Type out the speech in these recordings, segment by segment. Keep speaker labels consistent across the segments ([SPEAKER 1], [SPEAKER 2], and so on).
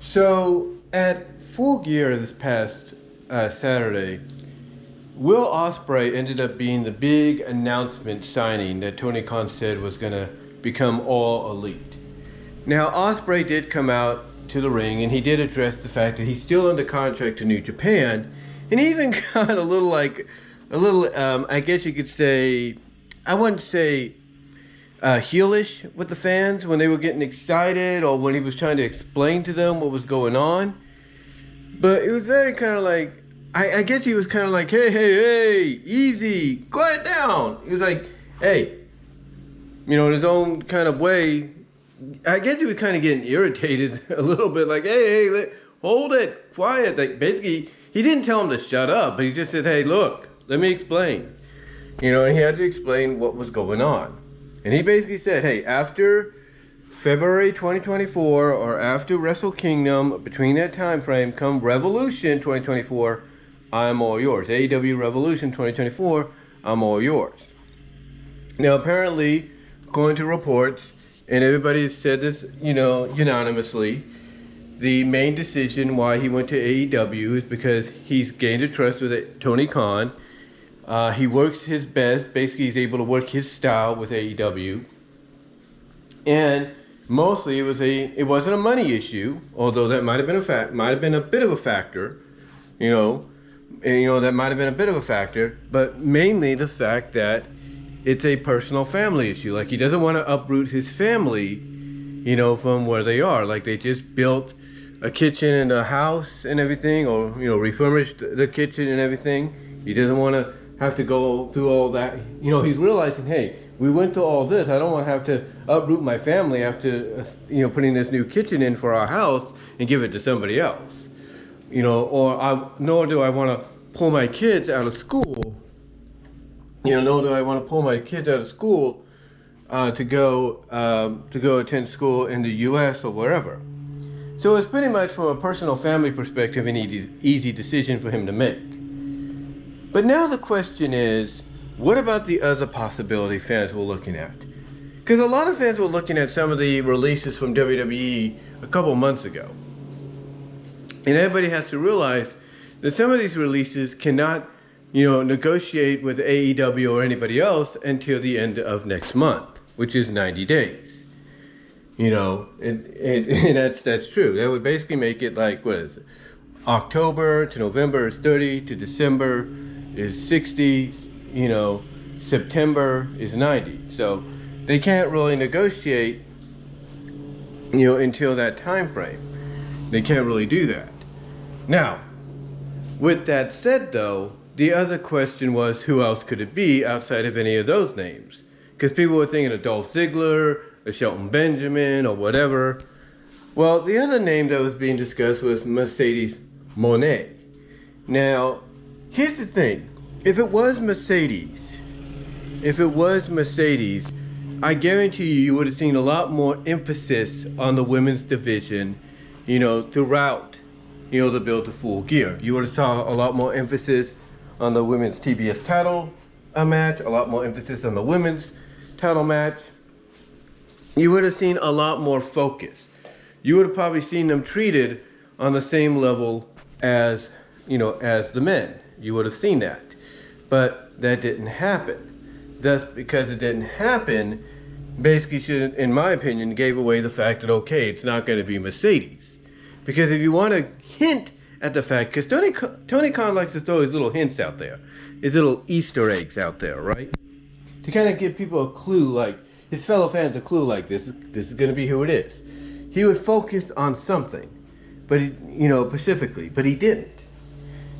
[SPEAKER 1] So at Full Gear this past Saturday, Will Ospreay ended up being the big announcement signing that Tony Khan said was going to become All Elite. Now Ospreay did come out to the ring and he did address the fact that he's still under contract to New Japan, and he even got a little I guess you could say, I wouldn't say heelish with the fans when they were getting excited or when he was trying to explain to them what was going on. But it was very kind of like, I guess he was kind of like, hey, easy, quiet down. He was like, hey, in his own kind of way. I guess he was kind of getting irritated a little bit, like, hey, hold it, quiet. Like, basically, he didn't tell him to shut up, but he just said, hey, look, let me explain. And he had to explain what was going on. And he basically said, hey, after February 2024 or after Wrestle Kingdom, between that time frame, come Revolution 2024, I'm all yours. AEW Revolution 2024, I'm all yours. Now, apparently, according to reports, and everybody has said this, unanimously, the main decision why he went to AEW is because he's gained a trust with Tony Khan. He works his best. Basically, he's able to work his style with AEW. And mostly, it wasn't a money issue, although that might have been a bit of a factor, that might have been a bit of a factor, but mainly the fact that it's a personal family issue. Like, he doesn't want to uproot his family, from where they are. Like, they just built a kitchen and a house and everything, or, refurbished the kitchen and everything. He doesn't want to have to go through all that. He's realizing, hey, we went to all this. I don't want to have to uproot my family after, putting this new kitchen in for our house and give it to somebody else. Nor do I want to pull my kids out of school. Nor do I want to pull my kids out of school to go attend school in the U.S. or wherever. So it's pretty much from a personal family perspective an easy decision for him to make. But now the question is, what about the other possibility fans were looking at? Because a lot of fans were looking at some of the releases from WWE a couple months ago. And everybody has to realize that some of these releases cannot negotiate with AEW or anybody else until the end of next month, which is 90 days. And that's true. That would basically make it like, what is it? October to November is 30, to December is 60, September is 90. So they can't really negotiate, until that time frame. They can't really do that. Now, with that said though, the other question was, who else could it be outside of any of those names? Because people were thinking of Dolph Ziggler, or Shelton Benjamin, or whatever. Well, the other name that was being discussed was Mercedes Monet. Now, here's the thing. If it was Mercedes, I guarantee you would have seen a lot more emphasis on the women's division, throughout, the build to Full Gear. You would have saw a lot more emphasis on the women's TBS title match, a lot more emphasis on the women's title match. You would have seen a lot more focus. You would have probably seen them treated on the same level as, as the men. You would have seen that. But that didn't happen. Thus, because it didn't happen, basically should, in my opinion, gave away the fact that, okay, it's not going to be Mercedes. Because if you want to hint at the fact, because Tony Khan likes to throw his little hints out there, his little Easter eggs out there, right? To kind of give people a clue, like, his fellow fans a clue, like, this is going to be who it is. He would focus on something, but specifically, but he didn't.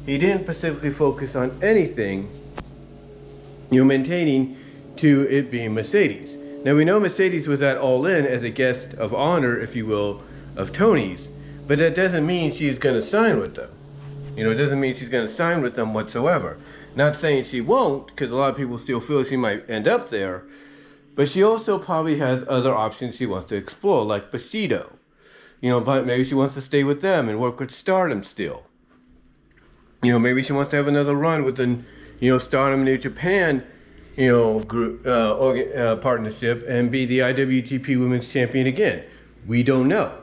[SPEAKER 1] He didn't specifically focus on anything, maintaining to it being Mercedes. Now, we know Mercedes was at All In as a guest of honor, if you will, of Tony's, but that doesn't mean she's going to sign with them. It doesn't mean she's going to sign with them whatsoever. Not saying she won't, because a lot of people still feel she might end up there, but she also probably has other options she wants to explore, like Bushido. But maybe she wants to stay with them and work with Stardom still. Maybe she wants to have another run with the, Stardom New Japan, group, partnership and be the IWGP Women's Champion again. We don't know.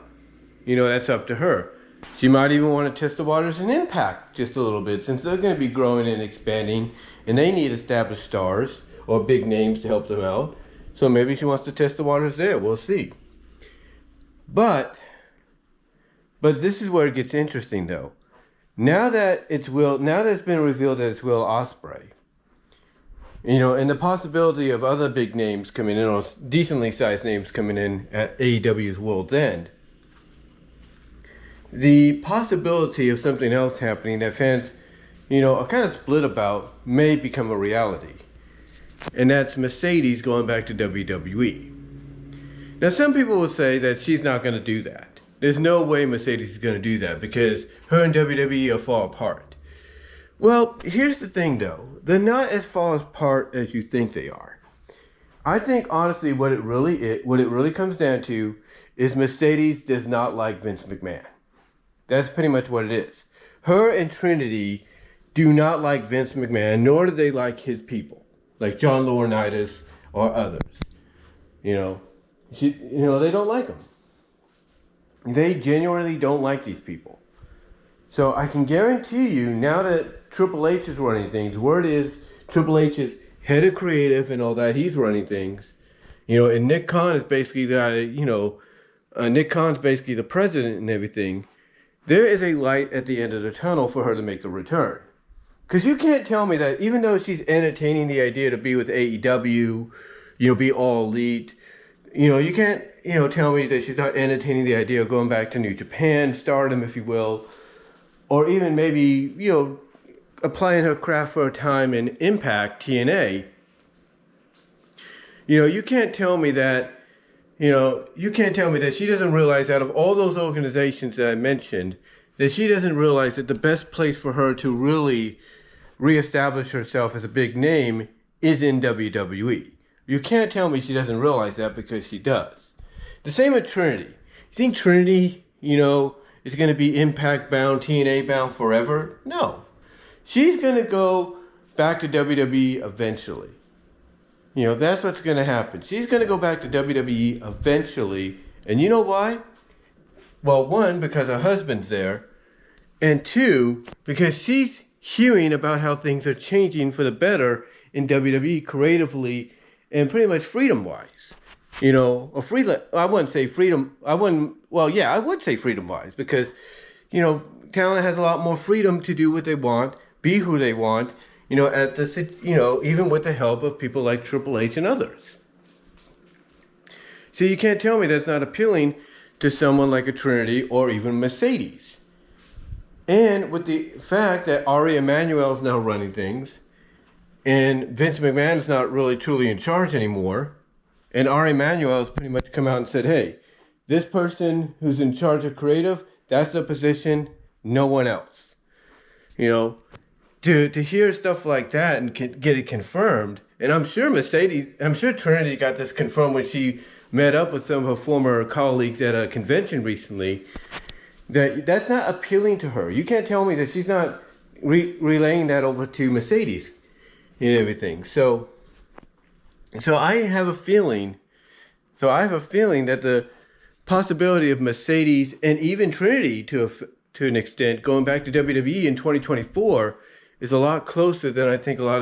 [SPEAKER 1] That's up to her. She might even want to test the waters in Impact just a little bit, since they're going to be growing and expanding, and they need established stars or big names to help them out. So maybe she wants to test the waters there. We'll see. But this is where it gets interesting, though. Now that it's been revealed that it's Will Ospreay, and the possibility of other big names coming in, or decently sized names coming in at AEW's World's End, the possibility of something else happening that fans, are kind of split about may become a reality. And that's Mercedes going back to WWE. Now, some people will say that she's not going to do that. There's no way Mercedes is going to do that because her and WWE are far apart. Well, here's the thing, though. They're not as far apart as you think they are. I think, honestly, what it really comes down to is Mercedes does not like Vince McMahon. That's pretty much what it is. Her and Trinity do not like Vince McMahon, nor do they like his people, like John Laurinaitis or others. They don't like him. They genuinely don't like these people. So I can guarantee you, now that Triple H is running things, word is Triple H is head of creative and all that, he's running things. And Nick Khan is basically Nick Khan's basically the president and everything. There is a light at the end of the tunnel for her to make a return. Because you can't tell me that even though she's entertaining the idea to be with AEW, be all elite, you can't, tell me that she's not entertaining the idea of going back to New Japan, Stardom, if you will, or even maybe, applying her craft for a time in Impact, TNA. You can't tell me that, she doesn't realize, out of all those organizations that I mentioned, that she doesn't realize that the best place for her to really reestablish herself as a big name is in WWE. You can't tell me she doesn't realize that, because she does. The same with Trinity. You think Trinity, is going to be Impact bound, TNA bound forever? No. She's going to go back to WWE eventually. That's what's going to happen. She's going to go back to WWE eventually. And you know why? Well, one, because her husband's there. And two, because she's hearing about how things are changing for the better in WWE creatively and pretty much freedom-wise. I wouldn't say freedom. I would say freedom-wise, because, talent has a lot more freedom to do what they want, be who they want, even with the help of people like Triple H and others. So you can't tell me that's not appealing to someone like a Trinity or even Mercedes. And with the fact that Ari Emanuel is now running things, and Vince McMahon is not really truly in charge anymore, and Ari Emanuel has pretty much come out and said, hey, this person who's in charge of creative, that's the position, no one else. To hear stuff like that and get it confirmed, and I'm sure Trinity got this confirmed when she met up with some of her former colleagues at a convention recently, that's not appealing to her. You can't tell me that she's not relaying that over to Mercedes and everything. So I have a feeling that the possibility of Mercedes and even Trinity to an extent going back to WWE in 2024 is a lot closer than I think a lot of